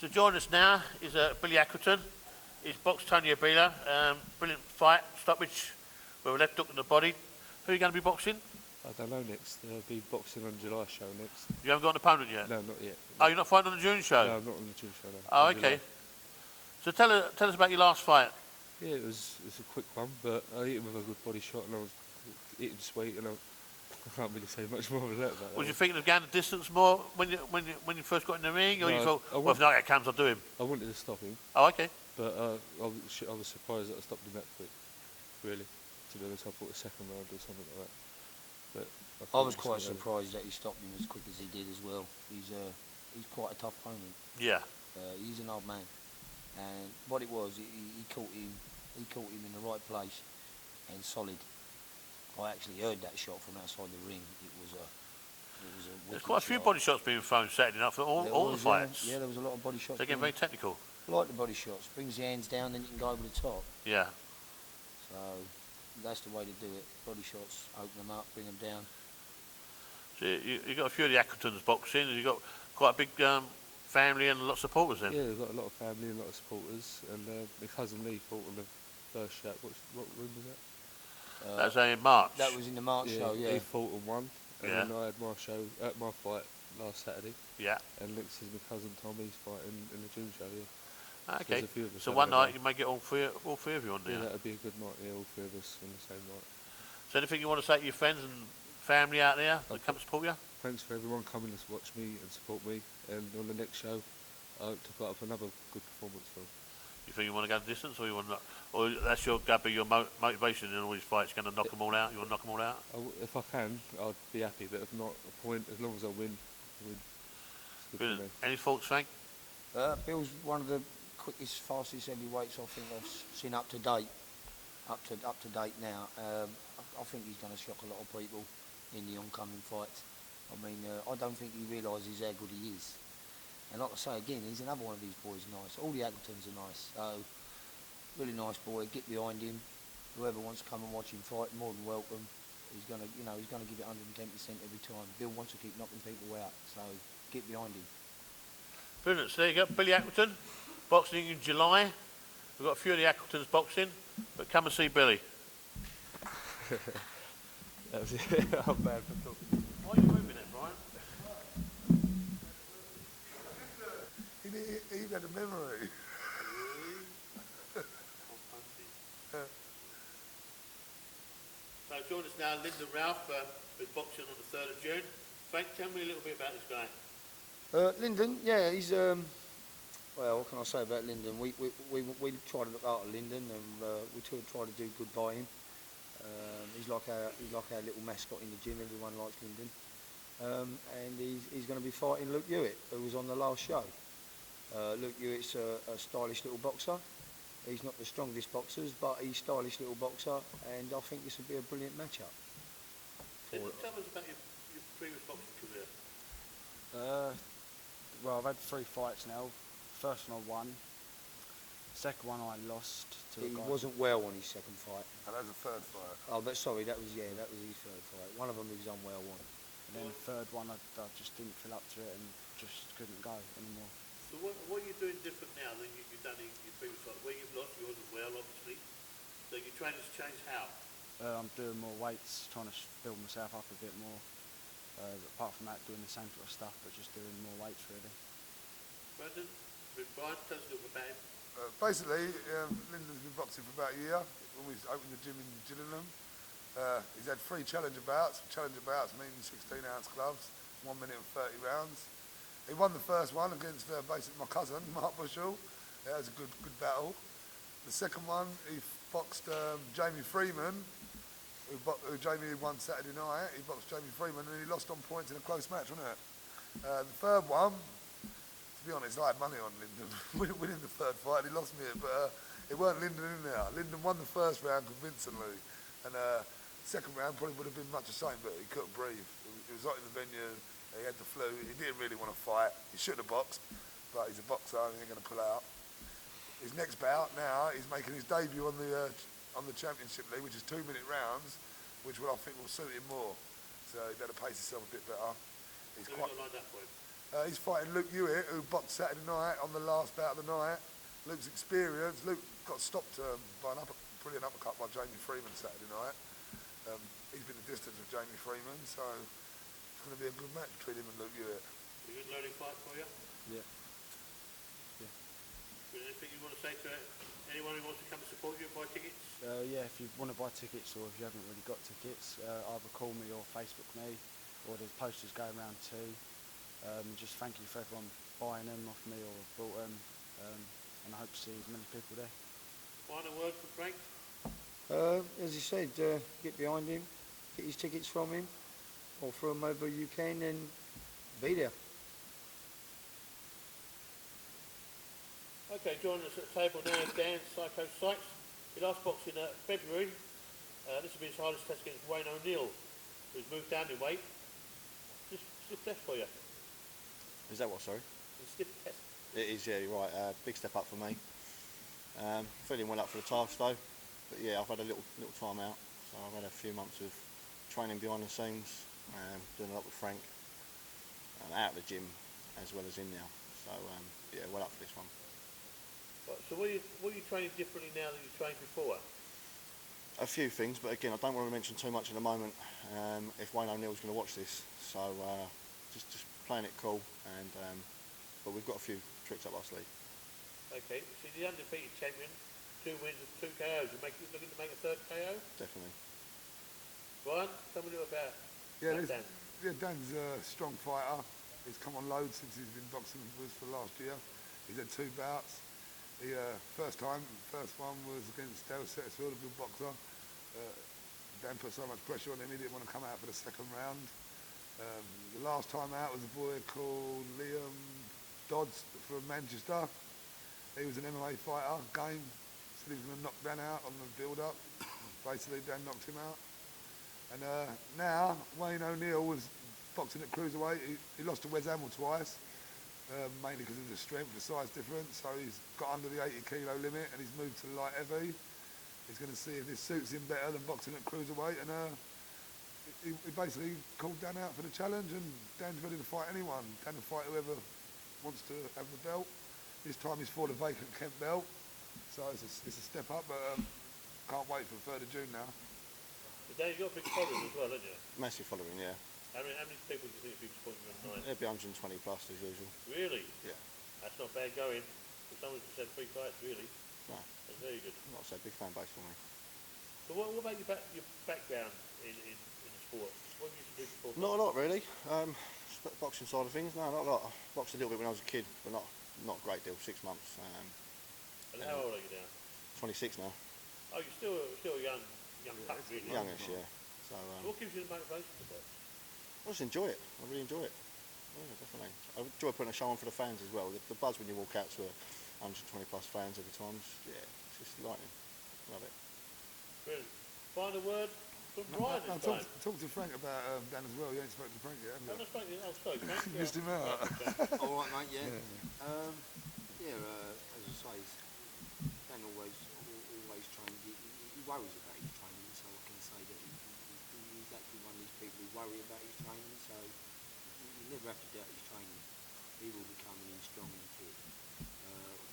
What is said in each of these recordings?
So joining us now is Billy Accrington. He's boxed Tony Abila. Brilliant fight, stoppage, with a left hook in the body. Who are you going to be boxing? I don't know next. I'll be boxing on July show next. You haven't got an opponent yet? No, not yet. Oh, you're not fighting on the June show? No, I'm not on the June show, no. Oh, okay. So tell us about your last fight. Yeah, it was a quick one, but I hit him with a good body shot and I was eating sweet, and I can't really say much more than that. Was you thinking of going the distance more when you first got in the ring, or no, you thought, well, if not, comes, I'll do him? I wanted to stop him. Oh, okay. But I was surprised that I stopped him that quick, really. To be honest, I thought a second round or something like that. But I was quite surprised that he stopped him as quick as he did as well. He's quite a tough opponent. Yeah. He's an old man, and what it was, he caught him. He caught him in the right place and solid. I actually heard that shot from outside the ring. It was a There's quite a few body shots being thrown Saturday night for all the fights. Yeah, there was a lot of body shots. They're getting very technical. I like the body shots. Brings your hands down, then you can go over the top. Yeah. So that's the way to do it. Body shots, open them up, bring them down. So you got a few of the Accringtons boxing. You got quite a big family and a lot of supporters then. Yeah, we've got a lot of family and a lot of supporters. And my cousin Lee fought on the first show. What room was that? That was in March. That was in the March show, yeah. He fought and won. And then I had my fight last Saturday. Yeah. And next is my cousin Tommy's fight in the June show, yeah. Okay. So one night you may get all three of you on there. Yeah, that would be a good night, yeah, all three of us on the same night. So anything you want to say to your friends and family out there that come to support you? Thanks for everyone coming to watch me and support me. And on the next show, I hope to put up another good performance for them. You think you want to go the distance, or you want to, or that's your motivation in all these fights? Going to knock them all out? You want to knock them all out? If I can, I'd be happy. But if not, a point. As long as I win, It's good for me. Any thoughts, Frank? Bill's one of the quickest, fastest heavyweights I think I've seen up to date. Up to date now. I think he's going to shock a lot of people in the oncoming fights. I mean, I don't think he realises how good he is. And like I say again, he's another one of these boys nice. All the Accringtons are nice. So, really nice boy. Get behind him. Whoever wants to come and watch him fight, more than welcome. He's gonna give it 110% every time. Bill wants to keep knocking people out, so get behind him. Brilliant. So there you go, Billy Accrington, boxing in July. We've got a few of the Accringtons boxing, but come and see Billy. That was it. I'm bad for talking. Why are you moving it, Brian? He had a memory. So join us now, Lyndon Ralph, who's boxing on the 3rd of June. Frank, tell me a little bit about this guy. Lyndon, yeah, he's well, what can I say about Lyndon? We try to look after Lyndon, and we try to do good by him. He's like our little mascot in the gym. Everyone likes Lyndon, and he's going to be fighting Luke Hewitt, who was on the last show. Luke Hewitt's a stylish little boxer. He's not the strongest boxers, but he's a stylish little boxer, and I think this will be a brilliant matchup. Tell us about your previous boxing career. Well, I've had 3 fights now. First one I won. Second one I lost to a guy. He wasn't well on his second fight. And that was the 3rd fight. Oh, but sorry, that was his 3rd fight. One of them he was unwell on. And then the third one I just didn't feel up to it and just couldn't go anymore. So what are you doing different now than you've done in your previous fight? Where you've lost, you wasn't well, obviously. So your training's changed how? I'm doing more weights, trying to build myself up a bit more. Apart from that, doing the same sort of stuff, but just doing more weights, really. Brandon, Brian, tell us a little bit about him. Basically, Lyndon's been boxing for about a year when we opened the gym in Gillingham. He's had 3 challenger bouts. Challenger bouts meaning 16-ounce gloves, 1 minute and 30 rounds. He won the first one against basically my cousin, Mark Bushell. That was a good battle. The second one, he boxed Jamie Freeman, who Jamie won Saturday night. He boxed Jamie Freeman and he lost on points in a close match, wasn't it? The third one, to be honest, I had money on Lyndon winning the third fight. He lost me it, but it weren't Lyndon in there. Lyndon won the first round convincingly, and second round probably would have been much the same, but he couldn't breathe. He was right in the venue. He had the flu. He didn't really want to fight. He should have boxed, but he's a boxer and he ain't going to pull out. His next bout now, he's making his debut on the Championship League, which is 2-minute rounds, which I think will suit him more. So he better pace himself a bit better. He's Who quite. got lined up for him? He's fighting Luke Hewitt, who boxed Saturday night on the last bout of the night. Luke's experienced. Luke got stopped by a brilliant uppercut by Jamie Freeman Saturday night. He's been the distance of Jamie Freeman, so it's going to be a good match between him and Luke Hewitt. A good learning fight for you. Yeah. Anything you want to say to anyone who wants to come and support you and buy tickets? Yeah, if you want to buy tickets or if you haven't really got tickets, either call me or Facebook me, or there's posters going around too. Just thank you for everyone buying them off me or bought them, and I hope to see as many people there. Final word from Frank? As you said, get behind him, get his tickets from him, or through them over you can, and be there. Okay, joining us at the table now is Dan Psycho Sykes. He last boxed in February. This will be his hardest test against Wayne O'Neill, who's moved down in weight. Just stiff test for you. Is that what, sorry? It's a stiff test. It is, yeah, you're right. Big step up for me. Feeling well up for the task though. But yeah, I've had a little time out. So I've had a few months of training behind the scenes, doing a lot with Frank, out of the gym as well as in now. So yeah, well up for this one. Right, so what are you training differently now than you trained before? A few things, but again, I don't want to mention too much at the moment. If Wayne O'Neill's going to watch this, so just playing it cool, and but we've got a few tricks up our sleeve. Okay, so the undefeated champion, 2 wins and 2 KOs. You're looking to make a 3rd KO? Definitely. Brian, tell me a little about Dan. Dan's a strong fighter. He's come on loads since he's been boxing with us for last year. He's had 2 bouts. The first one was against Dale Setterfield, a good boxer. Dan put so much pressure on him, he didn't want to come out for the 2nd round. The last time out was a boy called Liam Dodds from Manchester. He was an MMA fighter, said he was going to knock Dan out on the build-up. Basically, Dan knocked him out. And now, Wayne O'Neill was boxing at cruiserweight. He lost to Wes Hamill twice. Mainly because of the strength, the size difference, so he's got under the 80 kilo limit and he's moved to light heavy. He's going to see if this suits him better than boxing at cruiserweight, and he basically called Dan out for the challenge, and Dan's ready to fight anyone. Dan will fight whoever wants to have the belt. This time he's for the vacant Kent belt, so it's a step up, but can't wait for 3rd of June now. But Dan, you've got a big following as well, haven't you? Massive following, yeah. How many people do you think will be supporting you on the night? It'll be 120 plus as usual. Really? Yeah. That's not bad going. For someone who's had 3 fights, really. No, That's very good. not so big fan base for me. So what about your background in the sport? What did you used to do before? Not a lot really. Boxing side of things, no, not a lot. I boxed a little bit when I was a kid, but not a great deal. 6 months. And how old are you now? 26 now. Oh, you're still a young pup, really. Youngish, yeah. So So what gives you the motivation to box? I just enjoy it. I really enjoy it. Yeah, definitely. I enjoy putting a show on for the fans as well. The buzz when you walk out to 120 plus fans every time, yeah, it's just lightning. Love it. Brilliant. Final word from Brian this time. Talk to Frank about Dan as well. You ain't spoken to Frank yet, have you? I'm not speaking. Oh, sorry, Frank. Missed him out. All right, mate. Yeah. As I say, Dan always trains. He worries about his training, so I can say that he's actually one of these people who worry about his training. So you never have to doubt his training. He will be coming in strong and fit.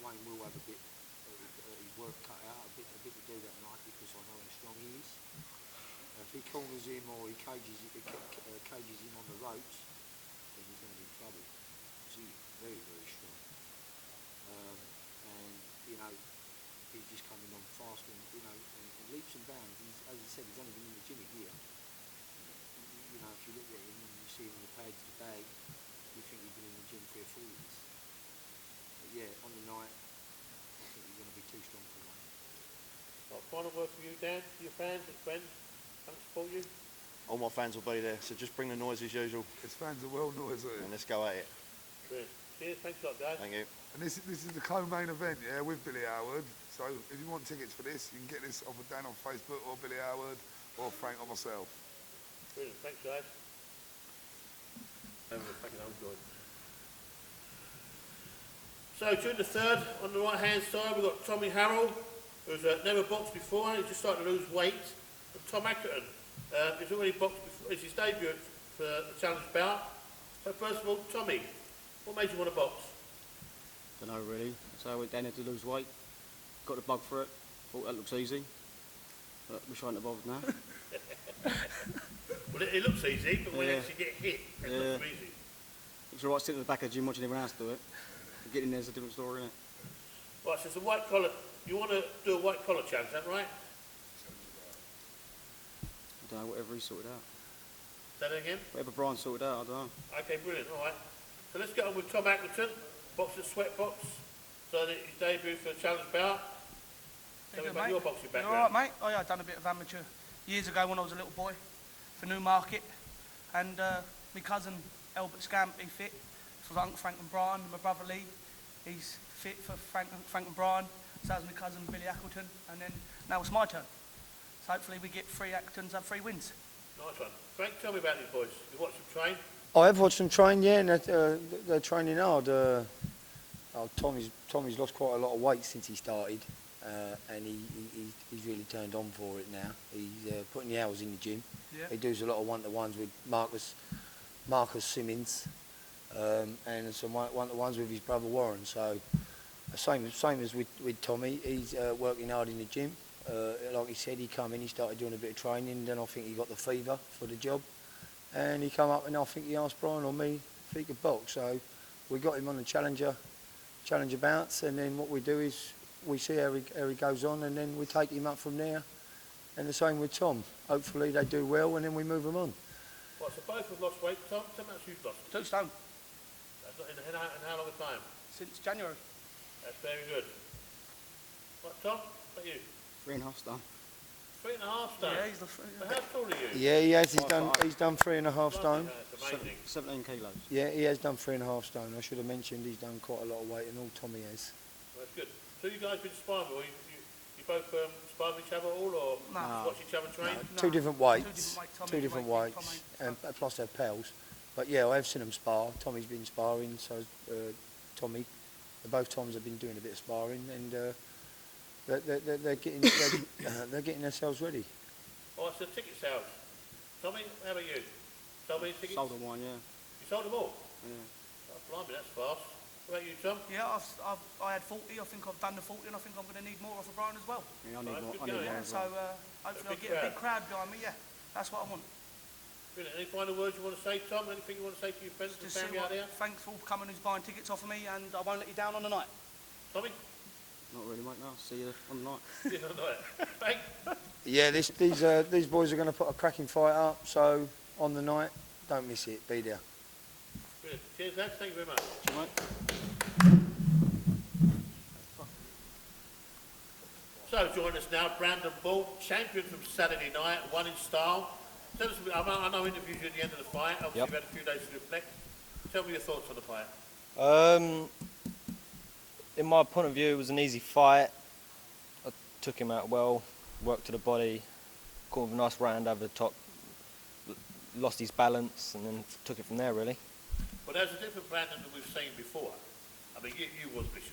Wayne will have a bit his work cut out, a bit to do that night because I know how strong he is. If he corners him or he cages him on the ropes, then he's going to be in trouble. Because he's very, very strong. And, you know, he's just coming on fast and, you know, and leaps and bounds. As I said, he's only been in the gym a year. You know, if you look at him and you see him on the pads of the bag, you think he's been in the gym 3 or 4 years. But yeah, on the night, I think he's going to be too strong for Wayne. Right, final word from you, Dan, to your fans and friends. Come support you. All my fans will be there, so just bring the noise as usual His fans are well noisy. and let's go at it. Brilliant. Cheers. Thanks a lot, guys. Thank you. And this is the co-main event, yeah, with Billy Howard. So if you want tickets for this, you can get this off of Dan on Facebook or Billy Howard or Frank or myself. Brilliant. Thanks, guys. Fucking old joint. So, during the 3rd, on the right-hand side, we've got Tommy Harrell, who's never boxed before, and he's just starting to lose weight. And Tom Ackerton, he's already boxed before. It's his debut for the challenge bout. So, first of all, Tommy, What made you want to box? Don't know really. So I went down there to lose weight. Got the bug for it. Thought that looks easy. But wish I hadn't have bothered now. Well, it looks easy, but when you Yeah. actually get hit, it's Yeah. not so easy. It's alright sitting at the back of the gym watching everyone else do it. Getting there's a different story, isn't it? Right, so it's a white collar. You want to do a white collar challenge, is that right? I don't know, whatever he sorted out. Say that again? Whatever Brian sorted out, I don't know. Okay, brilliant. All right. So let's get on with Tom Accrington, boxer Sweatbox. So that his debut for the challenge bout. Tell me about your boxing You all background. right, mate? Oh, yeah, I've done a bit of amateur years ago when I was a little boy for Newmarket. And my cousin, Albert Scamp, he fit for Uncle Frank and Brian. My brother Lee, he's fit for Frank and Brian. So was my cousin, Billy Accrington. And then now it's my turn. So hopefully we get 3 Accringtons and 3 wins. Nice one. Frank, tell me about these boys. You watched them train? I have watched them train, yeah, and they're training hard. Tommy's lost quite a lot of weight since he started, and he's really turned on for it now. He's putting the hours in the gym. Yeah. He does a lot of one-to-ones with Marcus Simmons, and some one-to-ones with his brother Warren. So same as with Tommy, he's working hard in the gym. Like he said, he come in, he started doing a bit of training, then I think he got the fever for the job, and he come up and I think he asked Brian or me if he could box. So we got him on the challenger bouts, and then what we do is we see how he goes on, and then we take him up from there. And the same with Tom. Hopefully they do well, and then we move them on. Right, so both have lost weight. Tom, tell me how much you've lost. 2 stone That's not in how long a time? since January. That's very good. Right, Tom, what about you? 3.5 stone. 3.5 stone. Yeah, he's the... So how tall are you? Yeah, he has. Five. He's done 3.5 stone. That's amazing. 17 kilos. Yeah, he has done 3.5 stone. I should have mentioned he's done quite a lot of weight, and all Tommy has. Well, that's good. So you guys been sparring, or you both sparring with each other all, or No. watch each other train? No. Two different weights, Tommy two different weight, weights, Tommy. and plus they're pals. But yeah, I have seen them spar. Tommy's been sparring, so has Tommy. Both Toms have been doing a bit of sparring, and they're getting themselves ready. Oh, it's the ticket sales. Tommy, how about you? Sold any tickets? Sold them one, yeah. You sold them all? Yeah. Oh, blimey, that's fast. What about you, Tom? Yeah, I had 40. I think I've done the 40, and I think I'm going to need more off of Brian as well. Yeah, I need Right, more. good I need going. more Yeah, as so well. hopefully A I'll big get a big crowd behind me. Yeah, that's what I want. Brilliant. Any final words you want to say, Tom? Anything you want to say to your friends and Just say family out there? thanks for coming who's buying tickets off of me, and I won't let you down on the night. Tommy? Not really, mate. No, see you on the night. Yeah, I know it. Frank? Yeah, these boys are going to put a cracking fight up. So on the night, don't miss it. Be there. Brilliant. Cheers, lads. Thank you very much. See you, mate. So join us now, Brandon Bull, champion from Saturday night, won in style. Tell us, I know interviews you at the end of the fight. Obviously, Yep. you've had a few days to reflect. Tell me your thoughts on the fight. In my point of view, it was an easy fight. I took him out well, worked to the body, caught him a nice round over the top, lost his balance, and then took it from there, really. But there's a different Brandon than we've seen before. I mean, you was vicious.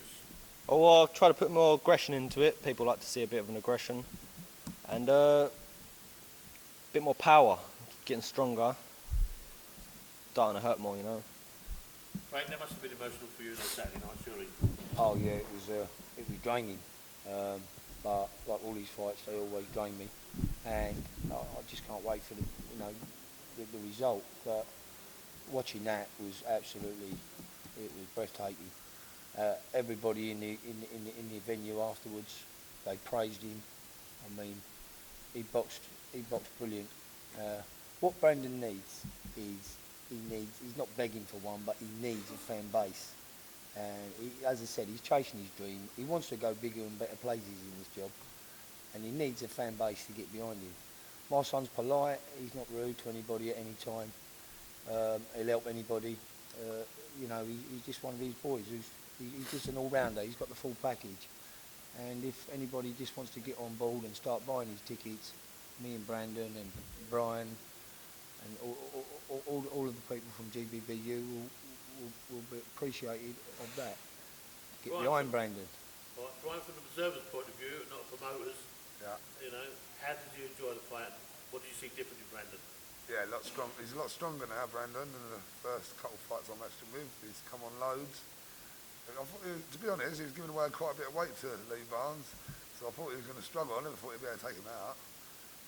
Oh, well, I'll try to put more aggression into it. People like to see a bit of an aggression. And a bit more power, getting stronger. Starting to hurt more, you know. Frank, that must have been emotional for you on Saturday night, surely. Oh yeah, it was draining. But like all these fights, they always drain me, and I just can't wait for the result. But watching that was absolutely, it was breathtaking. Everybody in the venue afterwards, they praised him. I mean, he boxed brilliant. What Brandon needs is he's not begging for one, but he needs a fan base. And as I said, he's chasing his dream. He wants to go bigger and better places in this job, and he needs a fan base to get behind him. My son's polite. He's not rude to anybody at any time. He'll help anybody. He's just one of these boys he's just an all-rounder. He's got the full package. And if anybody just wants to get on board and start buying his tickets, me and Brandon and Brian and all of the people from GBBU will be appreciated of that. Get Right. behind Brandon. Right, Brian, from the observer's point of view, not a promoter's, Yeah. how did you enjoy the fight? What did you see different in Brandon? Yeah, a lot strong. He's a lot stronger now, Brandon, than the first couple of fights I matched him with. He's come on loads. I thought to be honest, he was giving away quite a bit of weight to Lee Barnes, so I thought he was going to struggle. I never thought he'd be able to take him out.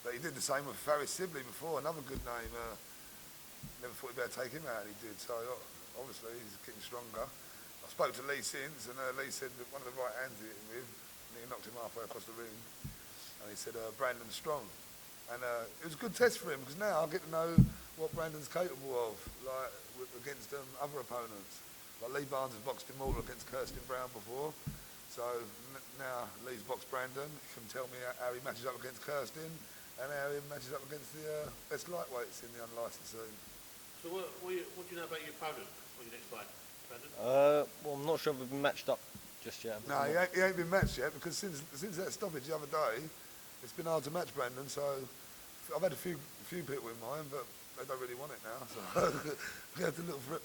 But he did the same with Faris Sibley before, another good name. Never thought he'd be able to take him out, and he did. So obviously he's getting stronger. I spoke to Lee since, and Lee said that one of the right hands he hit him with, and he knocked him halfway across the ring. And he said, Brandon's strong. And it was a good test for him, because now I get to know what Brandon's capable of, like against other opponents. Like Lee Barnes has boxed him all against Kirsten Brown before, so now Lee's boxed Brandon. He can tell me how he matches up against Kirsten and how he matches up against the best lightweights in the unlicensed scene. So what do you know about your opponent on your next fight, Brandon? Well, I'm not sure if we've been matched up just yet. No, he ain't been matched yet, because since that stoppage the other day, it's been hard to match Brandon. So I've had a few people in mind, but they don't really want it now, so we have to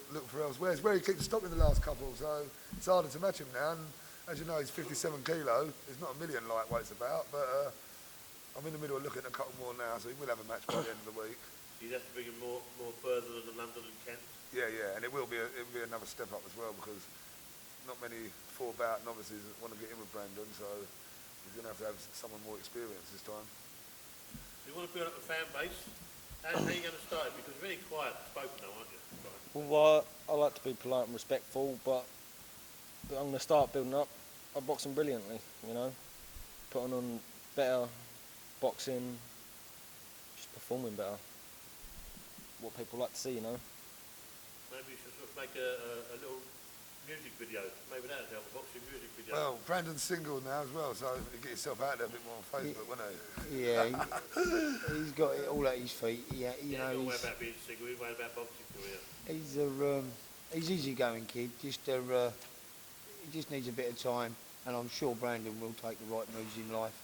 look for elsewhere. It's where he keeps stopping the last couple, so it's harder to match him now. And as you know, he's 57 kilo. There's not a million lightweights about, but I'm in the middle of looking at a couple more now, so he will have a match by the end of the week. You'd have to bring him more further than London and Kent. Yeah, and it will be another step up as well, because not many 4-bout novices want to get in with Brandon, so he's going to have someone more experienced this time. You want to build up a fan base? How are you going to start it? Because you're really quiet spoken now, aren't you? Right. Well, I like to be polite and respectful, but I'm going to start building up. I box them brilliantly, you know, putting on better boxing, just performing better. What people like to see, you know. Maybe you should sort of make a little music video. Maybe that would help, a boxing music video. Well, Brandon's single now as well, so you get yourself out there a bit more on Facebook, wouldn't he? Yeah, he's got it all at his feet. Yeah, you know, don't worry about being single, he's worried about boxing career. He's easygoing kid. He just needs a bit of time, and I'm sure Brandon will take the right moves in life.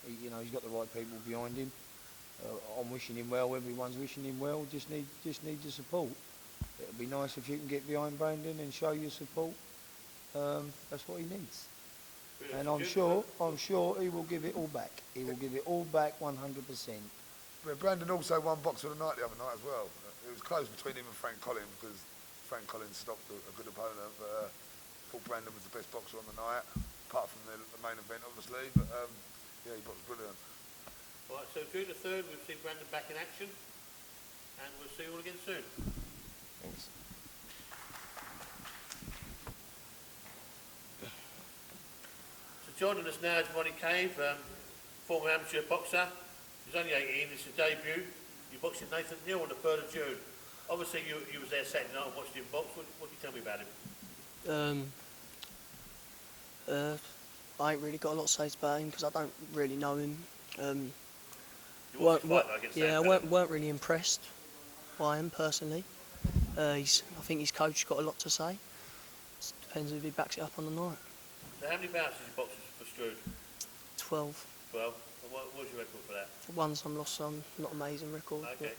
He's got the right people behind him. I'm wishing him well. Everyone's wishing him well. Just need the support. It'll be nice if you can get behind Brandon and show your support. That's what he needs. Really? And I'm sure he will give it all back. He will give it all back 100%. But Brandon also won Box of the Night the other night as well. It was close between him and Frank Collins, because Frank Collins stopped a good opponent, but I thought Brandon was the best boxer on the night, apart from the main event obviously, but yeah, he boxed brilliant. All right, so June the 3rd, we'll see Brandon back in action, and we'll see you all again soon. Thanks. So joining us now is Ronnie Cave, former amateur boxer. He's only 18, it's his debut. You boxed with Nathan Neal on the 3rd of June. Obviously you was there Saturday night and watched him box. What can you tell me about him? I ain't really got a lot to say about him because I don't really know him. You watched his fight, though, against yeah, I Sam weren't really impressed by him personally. I think his coach got a lot to say. It depends if he backs it up on the night. So how many bouts did you box for Strood? 12. 12. And what was your record for that? Won some, lost some. Not amazing record. Okay.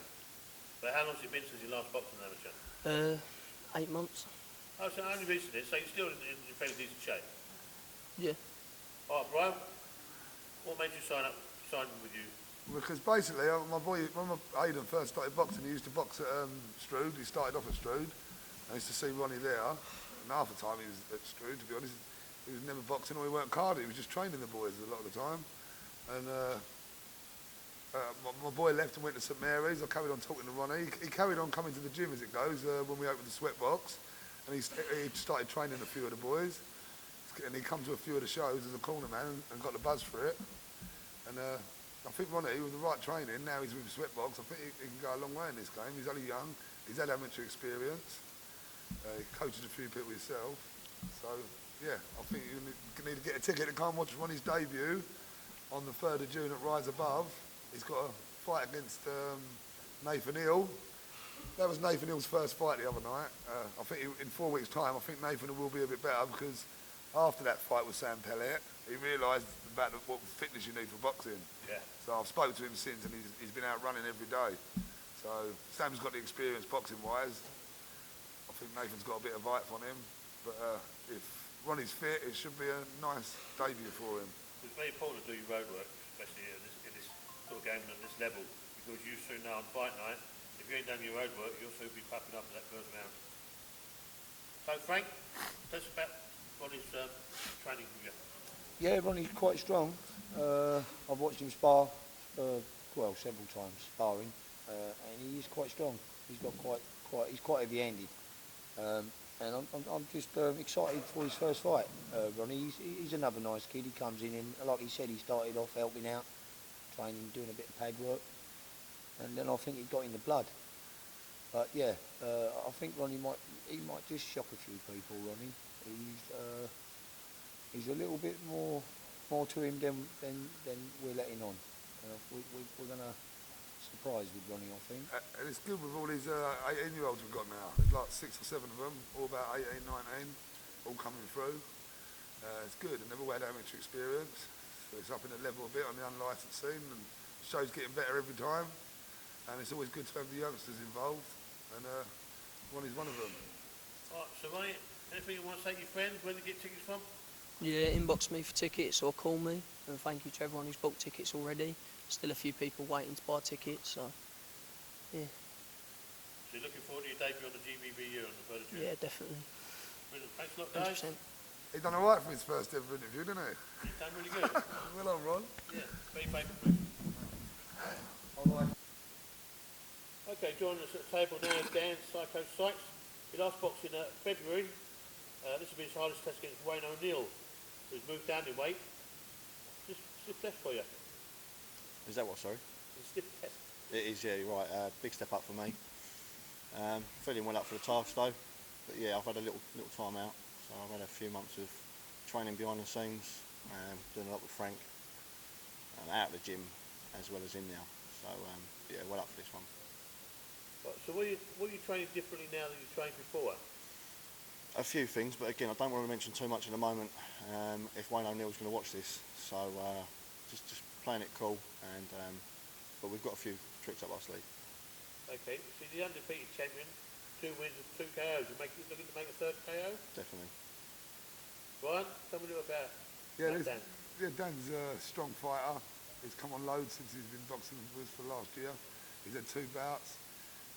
But how long has it been since you last boxed an amateur? 8 months. Oh, so only recently, so you're still in fairly decent shape. Yeah. All right, Brian, what made you sign with you? Because basically, my boy, when Aidan first started boxing, he used to box at Strood. He started off at Strood. I used to see Ronnie there, and half the time he was at Strood, to be honest. He was never boxing or he weren't carded. He was just training the boys a lot of the time. And my boy left and went to St Mary's. I carried on talking to Ronnie. He carried on coming to the gym as it goes when we opened the Sweatbox. And he started training a few of the boys. And he come to a few of the shows as a corner man and got the buzz for it. And I think Ronnie, with the right training, now he's with Sweatbox, I think he can go a long way in this game. He's only young, he's had amateur experience, he coaches a few people himself. So, yeah, I think you need to get a ticket to come and watch Ronnie's debut on the 3rd of June at Rise Above. He's got a fight against Nathan Hill. That was Nathan Hill's first fight the other night. I think in 4 weeks' time, I think Nathan will be a bit better, because after that fight with Sam Pellet, he realised about what fitness you need for boxing. Yeah. So I've spoken to him since, and he's been out running every day. So Sam's got the experience boxing-wise. I think Nathan's got a bit of height on him. But if Ronnie's fit, it should be a nice debut for him. It's very important to do your road work, especially in this sort of game and at this level, because you soon know on fight night, if you ain't done your road work, you'll soon be popping up in that first round. So Frank, tell us about Ronnie's training with you. Yeah, Ronnie's quite strong. I've watched him spar, well, several times sparring, and he is quite strong. He's got he's quite heavy-handed, and I'm just excited for his first fight. Ronnie, he's another nice kid. He comes in and, like he said, he started off helping out, training, doing a bit of pad work, and then I think it got in the blood. But yeah, I think Ronnie might just shock a few people. Ronnie, he's a little bit more to him than we're letting on. We're gonna surprise with Ronnie, I think. And it's good with all these 18-year-olds we've got now. There's like 6 or 7 of them, all about 18, 19, all coming through. It's good. They've never had amateur experience. So it's up in the level a bit on the unlicensed scene, and the show's getting better every time. And it's always good to have the youngsters involved. And Ronnie's one of them. Alright, so Ronnie, anything you want to say to your friends, where to get tickets from? Yeah, inbox me for tickets or call me. And thank you to everyone who's booked tickets already. Still a few people waiting to buy tickets, so yeah. So you're looking forward to your debut on the GBBU on the 3rd of June? Yeah, definitely. Brilliant. Thanks a lot, guys. 100%. He done alright for his first ever interview, didn't he? You've done really good. Well on, Ron. Yeah, very favourite move. Okay, joining us at the table now is Dan Psycho Sykes. He last boxed in February. This will be his hardest test against Wayne O'Neill, who's moved down in weight. Just stiff test for you. Is that what, sorry? It's a stiff test. It is, yeah, you're right. Big step up for me. Feeling well up for the task though. But yeah, I've had a little time out. So I've had a few months of training behind the scenes, doing a lot with Frank, out of the gym as well as in now. So yeah, well up for this one. Right, so what are you training differently now than you trained before? A few things, but again, I don't want to mention too much at the moment. If Wayne O'Neill's going to watch this, so just playing it cool, and but we've got a few tricks up our sleeve. Okay, so the undefeated champion, 2 wins and 2 KOs. You're looking to make a 3rd KO? Definitely. Brian, tell me a little about Dan. Yeah, Dan's a strong fighter. He's come on loads since he's been boxing with us for last year. He's had 2 bouts.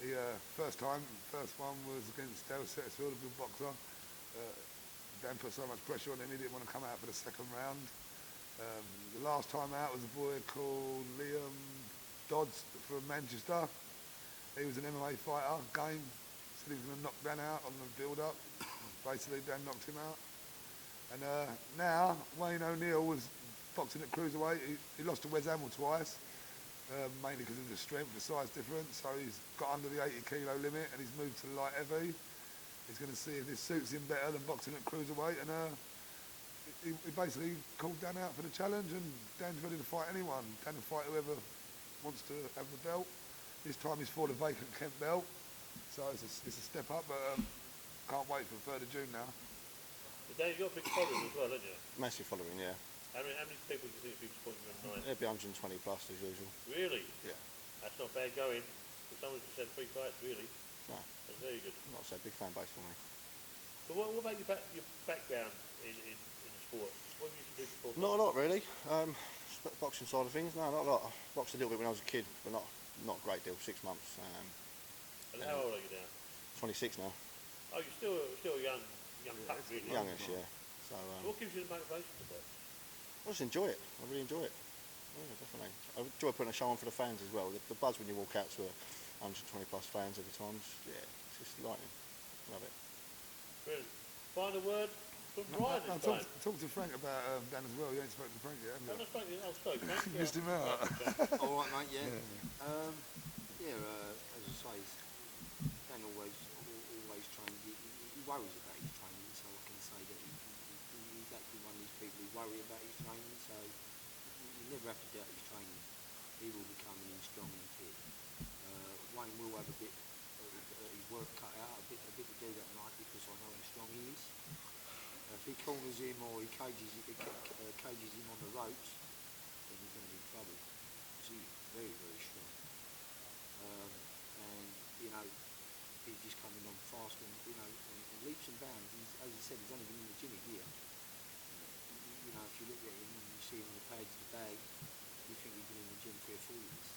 The first one was against Dale Setterfield, a good boxer. Dan put so much pressure on him, he didn't want to come out for the 2nd round. The last time out was a boy called Liam Dodds from Manchester. He was an MMA fighter, said he was going to knock Dan out on the build-up. Basically, Dan knocked him out. And now, Wayne O'Neill was boxing at cruiserweight. He lost to Wes Hamill twice. Mainly because of the strength, the size difference. So he's got under the 80 kilo limit and he's moved to light heavy. He's going to see if this suits him better than boxing at cruiserweight. And he basically called Dan out for the challenge, and Dan's ready to fight anyone. Dan will fight whoever wants to have the belt. This time he's for the vacant Kent belt. So it's a step up, but can't wait for the 3rd of June now. But Dan, you've got a big following as well, haven't you? Massive following, yeah. How many people do you think will be supporting you on 9? It'll be 120 plus as usual. Really? Yeah. That's not bad going. For someone who's had 3 fights, really. No, That's very good. not so big fan base for me. So what about your background in the sport? What have you used to do before? Not a lot really. Boxing side of things, no, not a lot. I boxed a little bit when I was a kid, but not a great deal. 6 months. And how old are you now? 26 now. Oh, you're still a young pup, really. Youngish, yeah. So What gives you the motivation to box? I just enjoy it. I really enjoy it. Yeah, definitely. I enjoy putting a show on for the fans as well. The buzz when you walk out to 120 plus fans every time, it's just lightning. Love it. Brilliant. Final word from Brian this time. Talk to Frank about Dan as well. You ain't spoken to Frank yet, have you? I'm not spoken. Oh, sorry, Frank. Missed him out. All right, mate. Yeah. As I say, Dan always trained. He worries about his training, so I can say that he's actually one of these people who worry about his training. So you never have to doubt his training. He will be coming in strong and fit. Wayne will have a bit his work cut out, a bit to do that night because I know how strong he is. If he corners him or he cages him on the ropes, then he's going to be in trouble. Because he's very, very strong. And, he's just coming on fast and, and leaps and bounds. As you said, he's only been in the gym a year. If you look at him and you see him on the pads, the bag, you think he's been in the gym 3 or 4 years.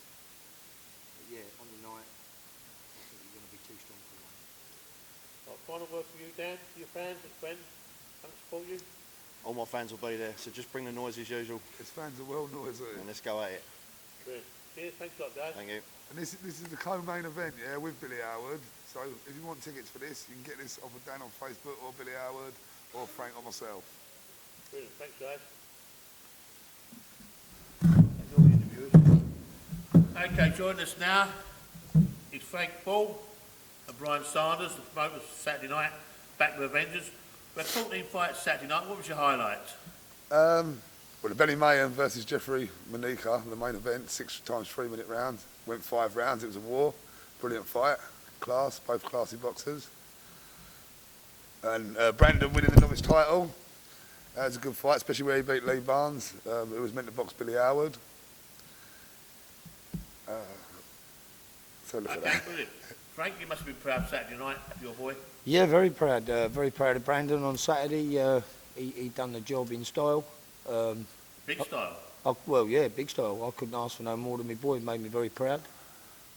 But yeah, on the night, I think he's going to be too strong for one. Right, final word from you, Dan, to your fans and friends, come to support you. All my fans will be there, so just bring the noise as usual His fans are well noisy. and let's go at it. Brilliant. Cheers, thanks a lot, guys. Thank you. And this is the co-main event, yeah, with Billy Howard. So if you want tickets for this, you can get this off of Dan on Facebook or Billy Howard or Frank or myself. Brilliant, thanks, guys. That's all the interviews. Okay, joining us now is Frank Ball and Brian Sanders, the promoters Saturday night, back with Avengers. We had 14 fights Saturday night. What was your highlight? Well, the Benny Mayan versus Jeffrey Manika, the main event, 6 times 3 minute rounds. Went 5 rounds, it was a war. Brilliant fight, class, both classy boxers. And Brandon winning the novice title. That was a good fight, especially where he beat Lee Barnes, who was meant to box Billy Howard. So look at Okay, that. brilliant. Frank, you must have been proud Saturday night of your boy. Yeah, very proud of Brandon on Saturday. He done the job in style. Big style. Well, yeah, big style. I couldn't ask for no more than my boy. It made me very proud.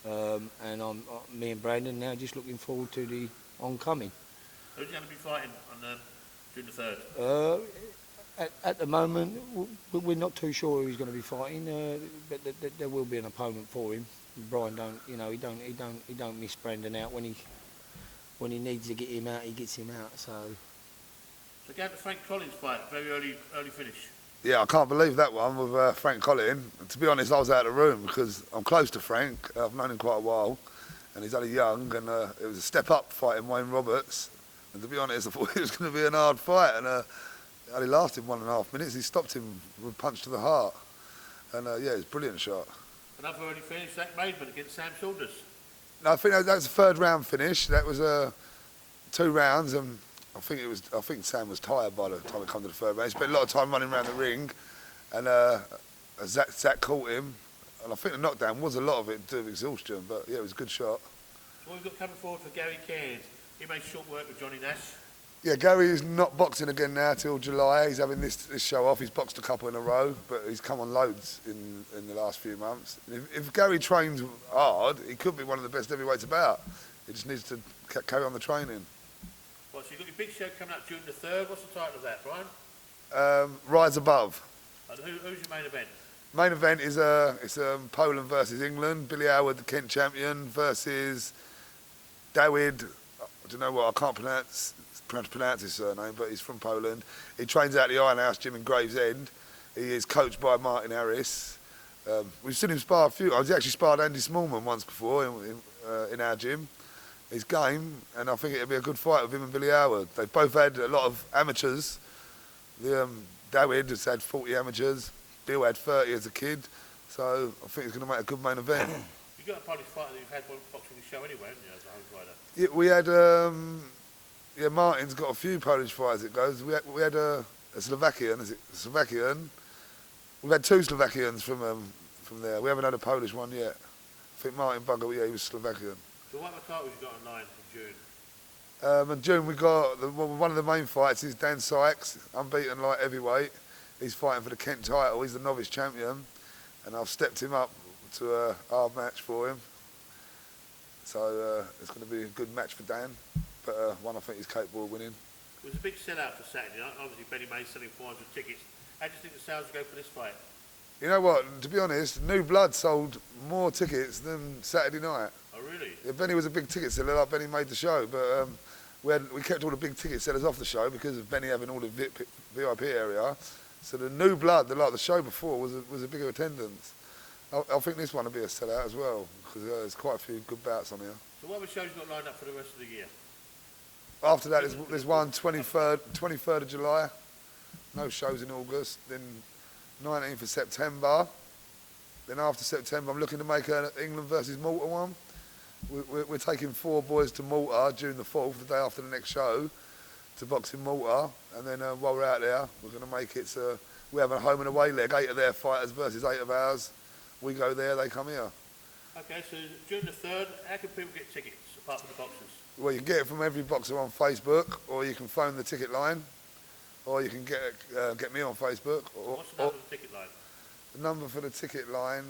And me and Brandon now just looking forward to the oncoming. Who's going to be fighting on June the 3rd? At the moment, we're not too sure who he's going to be fighting, but there will be an opponent for him. Brian he don't miss Brandon out when he needs to get him out, he gets him out. So going to Frank Collins' fight, very early finish. Yeah, I can't believe that one with Frank Collin. To be honest, I was out of the room because I'm close to Frank. I've known him quite a while, and he's only young, and it was a step up fighting Wayne Roberts. And to be honest, I thought it was going to be an hard fight, and it only lasted 1.5 minutes. He stopped him with a punch to the heart, and yeah, it was a brilliant shot. Another early finish, Zach Maidman against Sam Saunders. No, I think that was the 3rd round finish. That was 2 rounds, and I think Sam was tired by the time it came to the 3rd round. He spent a lot of time running around the ring, and Zach caught him, and I think the knockdown was a lot of it due to exhaustion, but yeah, it was a good shot. So what we've got coming forward for Gary Cairns, he made short work with Johnny Nash. Yeah, Gary is not boxing again now till July. He's having this show off. He's boxed a couple in a row, but he's come on loads in the last few months. If Gary trains hard, he could be one of the best heavyweights about. He just needs to carry on the training. Well, so you've got your big show coming up June the 3rd. What's the title of that, Brian? Rise Above. And who's your main event? Main event is Poland versus England. Billy Howard, the Kent champion, versus Dawid. I don't know what, I can't pronounce his surname, but he's from Poland. He trains out the Iron House gym in Gravesend. He is coached by Martin Harris. We've seen him spar a few. I was actually sparred Andy Smallman once before in our gym. He's game, and I think it'll be a good fight with him and Billy Howard. They've both had a lot of amateurs. Dawid has had 40 amateurs. Bill had 30 as a kid. So I think it's going to make a good main event. You've got a Polish fighter that you've had one boxing show anyway, haven't you, as a home fighter? Yeah, we had, Martin's got a few Polish fighters, it goes. We had a Slovakian, is it Slovakian? We've had 2 Slovakians from there. We haven't had a Polish one yet. I think Martin Bugger, yeah, he was Slovakian. So what other titles you got online in June? In June we got, one of the main fights is Dan Sykes, unbeaten light heavyweight. He's fighting for the Kent title, he's the novice champion. And I've stepped him up to a hard match for him. So it's going to be a good match for Dan, but one I think he's capable of winning. It was a big sellout for Saturday night. Obviously, Benny May selling 400 tickets. How do you think the sales will go for this fight? You know what, to be honest, New Blood sold more tickets than Saturday night. Oh, really? Yeah, Benny was a big ticket seller, like Benny made the show, but we kept all the big ticket sellers off the show because of Benny having all the VIP area. So the New Blood, like the show before, was a bigger attendance. I think this one will be a sellout as well, because there's quite a few good bouts on here. So what other shows you got lined up for the rest of the year? After that, there's one 23rd of July, no shows in August, then 19th of September. Then after September, I'm looking to make an England versus Malta one. We're taking 4 boys to Malta June the 4th, the day after the next show, to box in Malta. And then while we're out there, we're going to make it so we have a home and away leg, 8 of their fighters versus 8 of ours. We go there, they come here. Okay, so June the 3rd, how can people get tickets, apart from the boxers? Well, you can get it from every boxer on Facebook, or you can phone the ticket line, or you can get me on Facebook. What's the number of the ticket line? The number for the ticket line,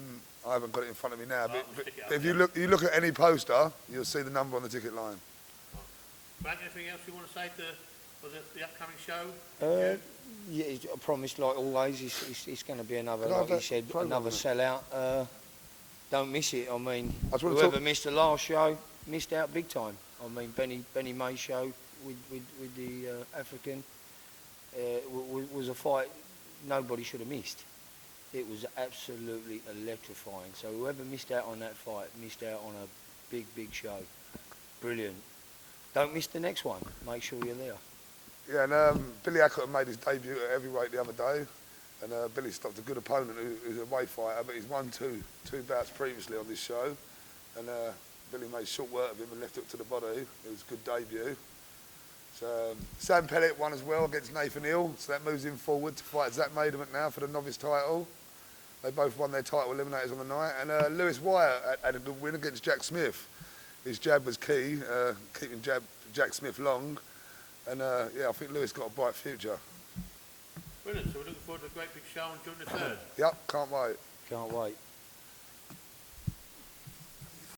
I haven't got it in front of me now, Right, but, we'll but stick it up if you there. look at any poster, you'll see the number on the ticket line. Frank, anything else you want to say for the upcoming show? Yeah, I promised, like always, it's going to be another, Can I like have he that said, programme another on sellout. Don't miss it. I mean, I just wanna whoever talk- missed the last show missed out big time. I mean, Benny May's show with the African was a fight nobody should have missed. It was absolutely electrifying. So whoever missed out on that fight missed out on a big show. Brilliant. Don't miss the next one. Make sure you're there. Yeah, and Billy Hackett made his debut at heavyweight the other day, and Billy stopped a good opponent who's a weight fighter, but he's won two bouts previously on this show, and Billy made short work of him and left hook to the body. It was a good debut. So Sam Pellet won as well against Nathan Hill, so that moves him forward to fight Zach Maidament now for the novice title. They both won their title eliminators on the night, and Lewis Wyatt had a good win against Jack Smith. His jab was key, keeping Jack Smith long, and yeah, I think Lewis got a bright future. Brilliant. So we're looking forward to a great big show on June the 3rd. Yep, can't wait. Can't wait.